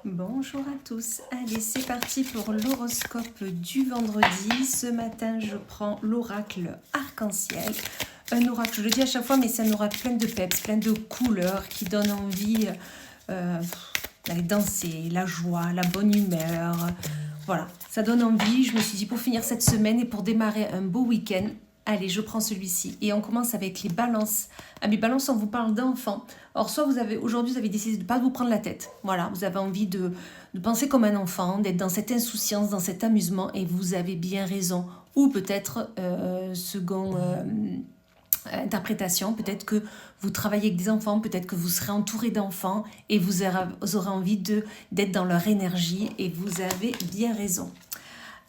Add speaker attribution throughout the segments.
Speaker 1: Bonjour à tous, allez c'est parti pour l'horoscope du vendredi. Ce matin je prends l'oracle arc-en-ciel. Un oracle, je le dis à chaque fois, mais c'est un oracle plein de peps, plein de couleurs qui donne envie d'aller danser, la joie, la bonne humeur. Voilà, ça donne envie. Je me suis dit pour finir cette semaine et pour démarrer un beau week-end, allez, je prends celui-ci. Et on commence avec les balances. À mes balances, on vous parle d'enfants. Or, soit aujourd'hui, vous avez décidé de ne pas vous prendre la tête. Voilà, vous avez envie de penser comme un enfant, d'être dans cette insouciance, dans cet amusement, et vous avez bien raison. Ou peut-être, second interprétation, peut-être que vous travaillez avec des enfants, peut-être que vous serez entouré d'enfants, et vous aurez envie d'être dans leur énergie, et vous avez bien raison.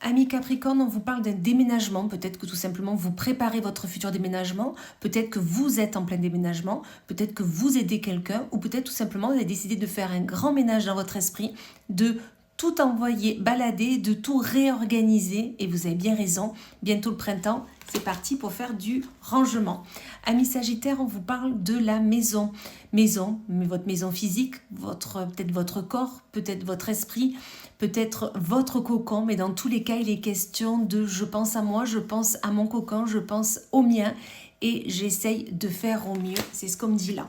Speaker 1: Amis Capricorne, on vous parle d'un déménagement. Peut-être que tout simplement vous préparez votre futur déménagement. Peut-être que vous êtes en plein déménagement. Peut-être que vous aidez quelqu'un. Ou peut-être tout simplement vous avez décidé de faire un grand ménage dans votre esprit, de tout envoyer balader, de tout réorganiser. Et vous avez bien raison. Bientôt le printemps, c'est parti pour faire du rangement. Amis Sagittaire, on vous parle de la maison. Maison, mais votre maison physique, peut-être votre corps, peut-être votre esprit, peut-être votre cocon, mais dans tous les cas, il est question de je pense à moi, je pense à mon cocon, je pense au mien et j'essaye de faire au mieux. C'est ce qu'on me dit là.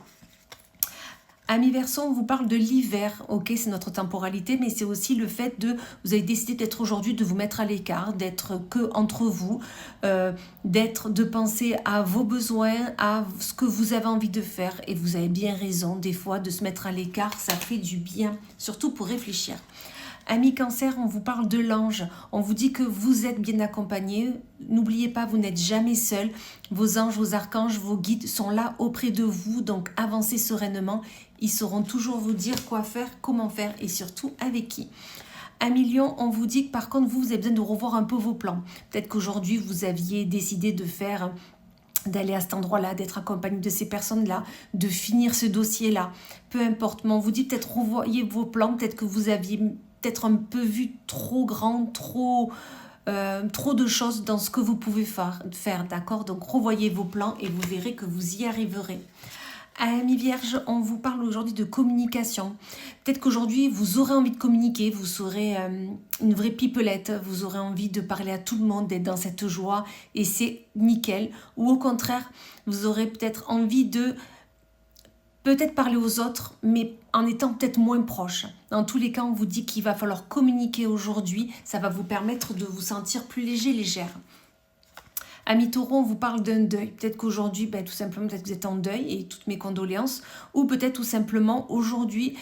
Speaker 1: Amis Verseau, on vous parle de l'hiver. Ok, c'est notre temporalité, mais c'est aussi le fait de, vous avez décidé d'être aujourd'hui, de vous mettre à l'écart, d'être que entre vous, de penser à vos besoins, à ce que vous avez envie de faire. Et vous avez bien raison, des fois, de se mettre à l'écart, ça fait du bien, surtout pour réfléchir. Amis Cancer, on vous parle de l'ange. On vous dit que vous êtes bien accompagné. N'oubliez pas, vous n'êtes jamais seul. Vos anges, vos archanges, vos guides sont là auprès de vous. Donc avancez sereinement. Ils sauront toujours vous dire quoi faire, comment faire et surtout avec qui. Amis Lion, on vous dit que par contre, vous avez besoin de revoir un peu vos plans. Peut-être qu'aujourd'hui, vous aviez décidé d'aller à cet endroit-là, d'être accompagné de ces personnes-là, de finir ce dossier-là. Peu importe, mais on vous dit peut-être revoyez vos plans, peut-être que vous aviez peut-être un peu vu trop grand, trop de choses dans ce que vous pouvez faire, d'accord? Donc revoyez vos plans et vous verrez que vous y arriverez. Amis Vierge, on vous parle aujourd'hui de communication. Peut-être qu'aujourd'hui, vous aurez envie de communiquer, vous serez une vraie pipelette, vous aurez envie de parler à tout le monde, d'être dans cette joie et c'est nickel. Ou au contraire, vous aurez peut-être envie de peut-être parler aux autres, mais en étant peut-être moins proche. Dans tous les cas, on vous dit qu'il va falloir communiquer aujourd'hui. Ça va vous permettre de vous sentir plus léger, légère. Amis Taureau, on vous parle d'un deuil. Peut-être qu'aujourd'hui, tout simplement, peut-être que vous êtes en deuil et toutes mes condoléances. Ou peut-être tout simplement, aujourd'hui,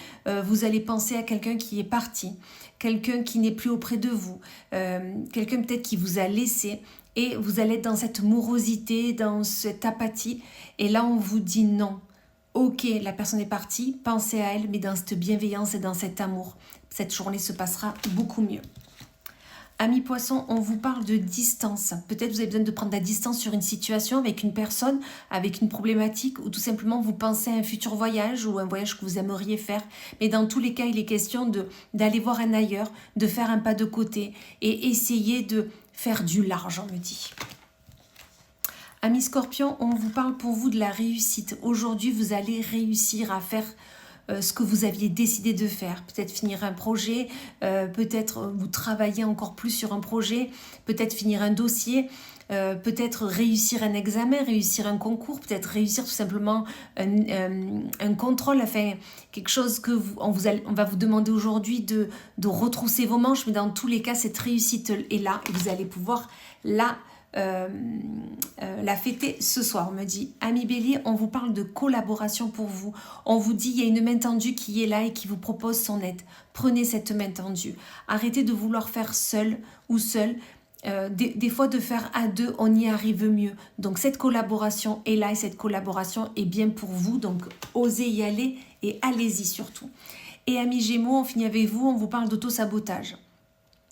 Speaker 1: vous allez penser à quelqu'un qui est parti. Quelqu'un qui n'est plus auprès de vous. Quelqu'un peut-être qui vous a laissé. Et vous allez être dans cette morosité, dans cette apathie. Et là, on vous dit non. Ok, la personne est partie, pensez à elle, mais dans cette bienveillance et dans cet amour. Cette journée se passera beaucoup mieux. Amis Poissons, on vous parle de distance. Peut-être vous avez besoin de prendre la distance sur une situation avec une personne, avec une problématique, ou tout simplement vous pensez à un futur voyage ou un voyage que vous aimeriez faire. Mais dans tous les cas, il est question d'aller voir un ailleurs, de faire un pas de côté et essayer de faire du large, on me dit. Amis Scorpion, on vous parle pour vous de la réussite. Aujourd'hui, vous allez réussir à faire ce que vous aviez décidé de faire. Peut-être finir un projet, peut-être vous travailler encore plus sur un projet, peut-être finir un dossier, peut-être réussir un examen, réussir un concours, peut-être réussir tout simplement un contrôle, enfin quelque chose que on va vous demander aujourd'hui de retrousser vos manches, mais dans tous les cas, cette réussite est là et vous allez pouvoir la fêter ce soir. On me dit, Amis Bélier, on vous parle de collaboration pour vous. On vous dit, il y a une main tendue qui est là et qui vous propose son aide. Prenez cette main tendue. Arrêtez de vouloir faire seul ou seul. Des fois de faire à deux, on y arrive mieux. Donc cette collaboration est là et cette collaboration est bien pour vous. Donc osez y aller et allez-y surtout. Et Amis Gémeaux, on finit avec vous, on vous parle d'auto-sabotage.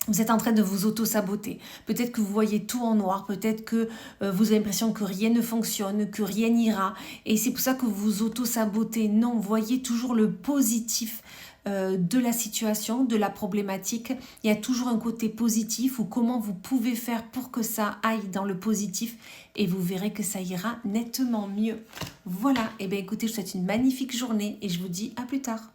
Speaker 1: Vous êtes en train de vous auto-saboter. Peut-être que vous voyez tout en noir. Peut-être que vous avez l'impression que rien ne fonctionne, que rien n'ira. Et c'est pour ça que vous vous auto-sabotez. Non, voyez toujours le positif de la situation, de la problématique. Il y a toujours un côté positif ou comment vous pouvez faire pour que ça aille dans le positif. Et vous verrez que ça ira nettement mieux. Voilà. Et bien écoutez, je vous souhaite une magnifique journée et je vous dis à plus tard.